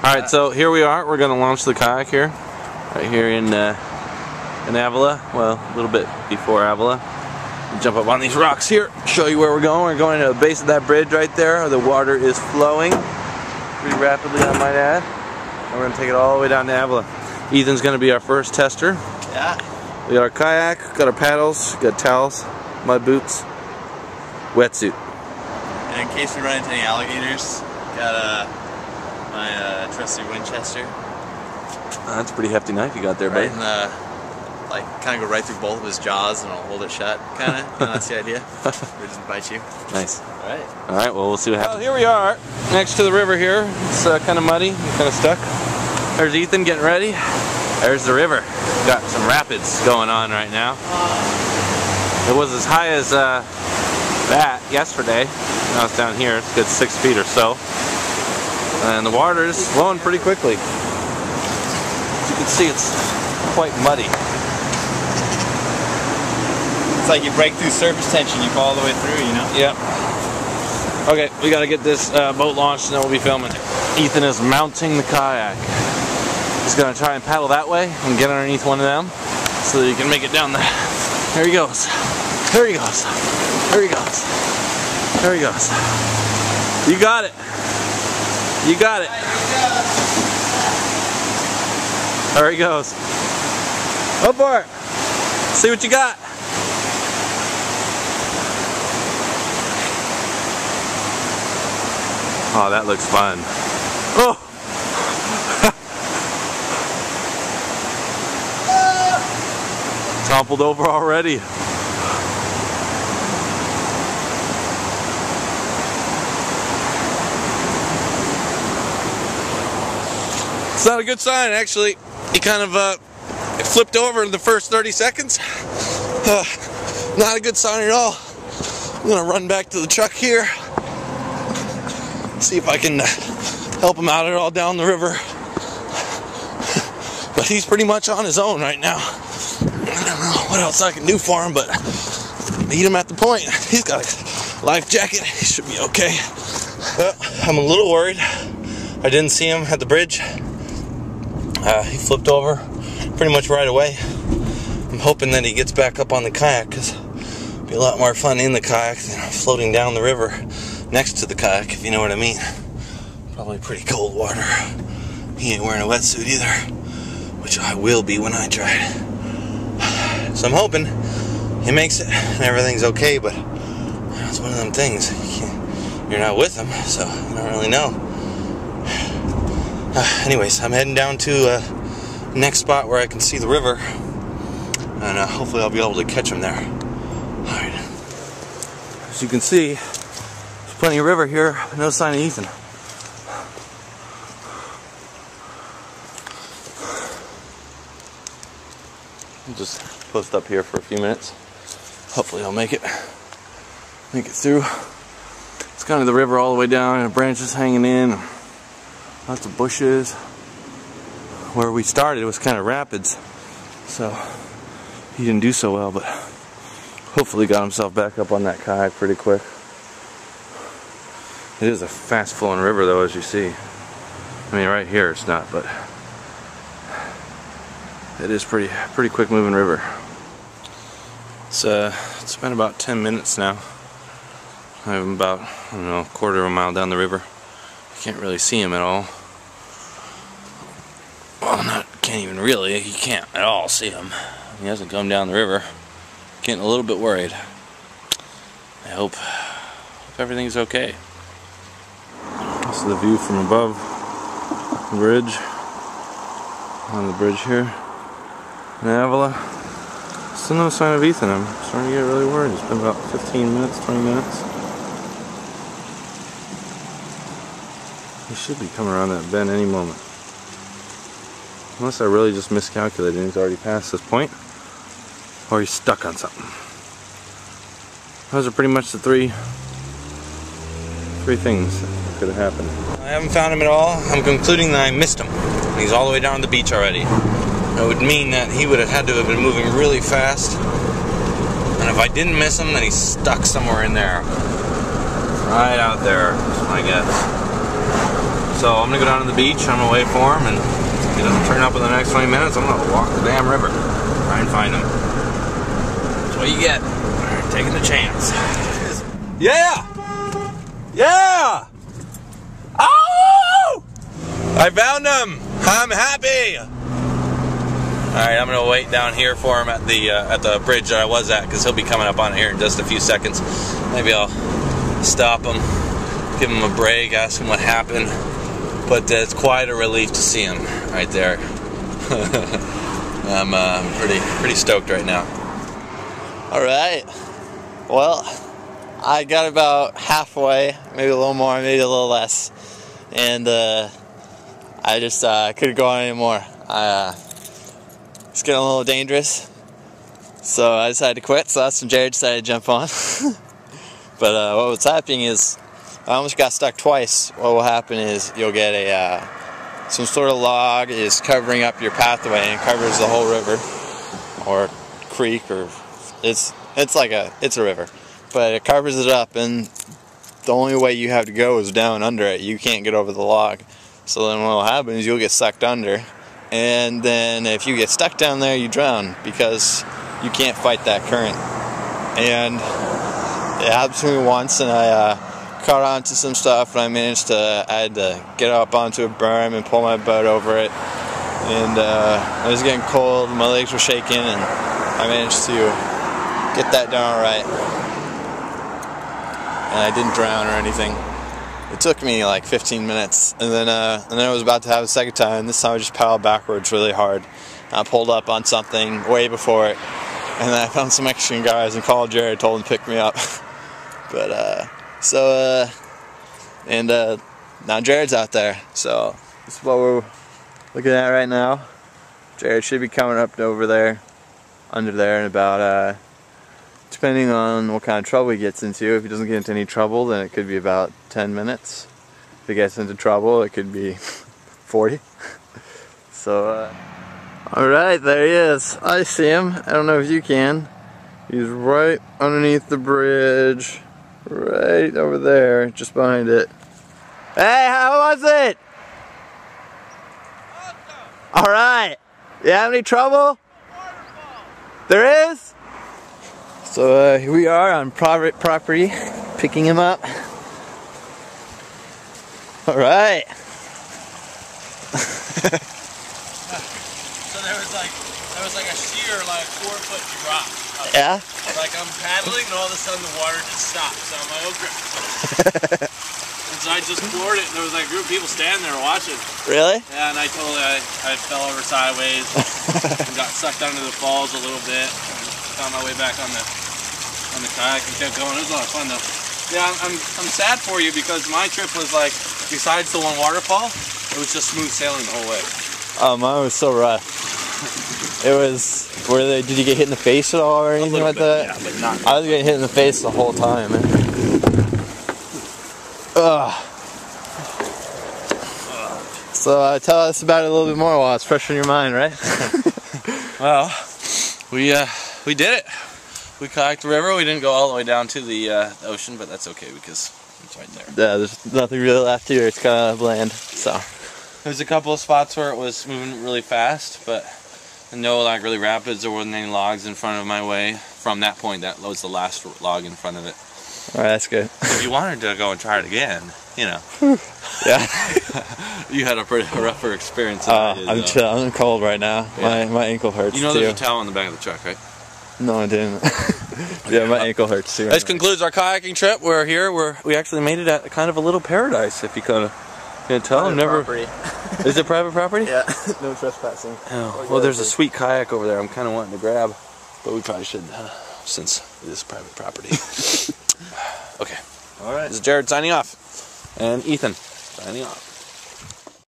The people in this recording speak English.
Alright, so here we are. We're going to launch the kayak here. Right here in Avila. Well, a little bit before Avila. We'll jump up on these rocks here. Show you where we're going. We're going to the base of that bridge right there. The water is flowing pretty rapidly, I might add. And we're going to take it all the way down to Avila. Ethan's going to be our first tester. Yeah. We got our kayak, got our paddles, got towels, mud boots, wetsuit. And in case we run into any alligators, got my trusty Winchester. That's a pretty hefty knife you got there, right buddy. Like kind of go right through both of his jaws and I'll hold it shut, kind of. That's the idea. It doesn't bite you. Nice. Alright. Alright, well, we'll see what happens. Well, here we are, next to the river here. It's kind of muddy, kind of stuck. There's Ethan getting ready. There's the river. Got some rapids going on right now. It was as high as that yesterday. Now it's down here. It's a good 6 feet or so. And the water is flowing pretty quickly. As you can see, it's quite muddy. It's like you break through surface tension, you fall all the way through, you know? Yep. Okay, we gotta get this boat launched and then we'll be filming. Ethan is mounting the kayak. He's gonna try and paddle that way and get underneath one of them so that he can make it down there. There he goes. There he goes. There he goes. There he goes. You got it. You got it. There he goes. Go for it. See what you got. Oh, that looks fun. Oh! Toppled over already. It's not a good sign, actually. He kind of flipped over in the first 30 seconds. Not a good sign at all. I'm gonna run back to the truck here. See if I can help him out at all down the river. But he's pretty much on his own right now. I don't know what else I can do for him, but meet him at the point. He's got a life jacket. He should be okay. Well, I'm a little worried. I didn't see him at the bridge. He flipped over pretty much right away. I'm hoping that he gets back up on the kayak because it'll be a lot more fun in the kayak than floating down the river next to the kayak, if you know what I mean. Probably pretty cold water. He ain't wearing a wetsuit either, which I will be when I try it. So I'm hoping he makes it and everything's okay, but it's one of them things. You're not with him, so you don't really know. Anyways, I'm heading down to the next spot where I can see the river, and hopefully I'll be able to catch him there. Alright. As you can see, there's plenty of river here, but no sign of Ethan. I'll just post up here for a few minutes. Hopefully I'll make it through. It's kind of the river all the way down, and branches hanging in. Lots of bushes. Where we started was kind of rapids, so he didn't do so well, but hopefully got himself back up on that kayak pretty quick. It is a fast flowing river though, as you see. I mean, right here it's not, but it is pretty quick moving river. It's been about 10 minutes now. I'm about, I don't know, a quarter of a mile down the river. Can't really see him at all. Well, can't even really. You can't at all see him. He hasn't come down the river. Getting a little bit worried. I hope everything's okay. This is the view from above the bridge. On the bridge here in Avila. Still no sign of Ethan. I'm starting to get really worried. It's been about 15 minutes, 20 minutes. He should be coming around that bend any moment. Unless I really just miscalculated and he's already past this point. Or he's stuck on something. Those are pretty much the three things that could have happened. I haven't found him at all. I'm concluding that I missed him. He's all the way down the beach already. That would mean that he would have had to have been moving really fast. And if I didn't miss him, then he's stuck somewhere in there. Right out there, is my guess. So I'm gonna go down to the beach. I'm gonna wait for him, and if he doesn't turn up in the next 20 minutes, I'm gonna walk the damn river, try and find him. That's what you get. Alright, taking the chance. Yeah! Yeah! Oh! I found him! I'm happy! Alright, I'm gonna wait down here for him at the bridge that I was at, because he'll be coming up on here in just a few seconds. Maybe I'll stop him, give him a break, ask him what happened. But it's quite a relief to see him right there. I'm pretty stoked right now. Alright, well, I got about halfway, maybe a little more, maybe a little less, and I just couldn't go on anymore. It's getting a little dangerous, so I decided to quit. So that's when Jared decided to jump on. But what was happening is I almost got stuck twice. What will happen is you'll get some sort of log is covering up your pathway and covers the whole river or creek, or it's a river, but it covers it up, and the only way you have to go is down under it. You can't get over the log. So then what will happen is you'll get sucked under, and then if you get stuck down there, you drown because you can't fight that current. And it happened to me once, and I caught onto some stuff, and I had to get up onto a berm and pull my boat over it, and it was getting cold, my legs were shaking, and I managed to get that done alright, and I didn't drown or anything. It took me like 15 minutes, and then I was about to have a second time, and this time I just paddled backwards really hard. I pulled up on something way before it, and then I found some Mexican guys and called Jared, told him to pick me up. But now Jared's out there, so this is what we're looking at right now. Jared should be coming up over there, under there, in about, depending on what kind of trouble he gets into. If he doesn't get into any trouble, then it could be about 10 minutes. If he gets into trouble, it could be 40. So, alright, there he is. I see him. I don't know if you can. He's right underneath the bridge. Right over there, just behind it. Hey, how was it? Awesome. Alright. You have any trouble? There is? So here we are on private property, picking him up. Alright. So there was like a sheer, like 4-foot drop. Yeah? Like I'm paddling, and all of a sudden the water just stopped. So I'm like, oh crap. And so I just floored it, and there was like a group of people standing there watching. Really? Yeah, and I fell over sideways and got sucked under the falls a little bit. And found my way back on the kayak and kept going. It was a lot of fun though. Yeah, I'm sad for you because my trip was like, besides the one waterfall, it was just smooth sailing the whole way. Oh, mine was so rough. It was, did you get hit in the face at all or anything like that? Yeah, but not. I was getting hit in the face the whole time, man. Ugh. So tell us about it a little bit more while it's fresh in your mind, right? Well, we did it. We kayaked the river. We didn't go all the way down to the ocean, but that's okay because it's right there. Yeah, there's nothing really left here. It's kind of bland. So there's a couple of spots where it was moving really fast, but no like really rapids. There wasn't any logs in front of my way. From that point, that was the last log in front of it. All right, that's good. If you wanted to go and try it again, you know. Yeah. You had a pretty rougher experience than I did. I'm cold right now. Yeah. My ankle hurts. You know too. there's a towel on the back of the truck, right? No, I didn't. Yeah, my ankle hurts too. This concludes our kayaking trip. We're here. We actually made it at kind of a little paradise, if you can't tell. Property. Is it private property? Yeah. No trespassing. Oh, well, there's a sweet kayak over there. I'm kind of wanting to grab, but we probably should, since it is private property. Okay. All right. This is Jared signing off, and Ethan signing off.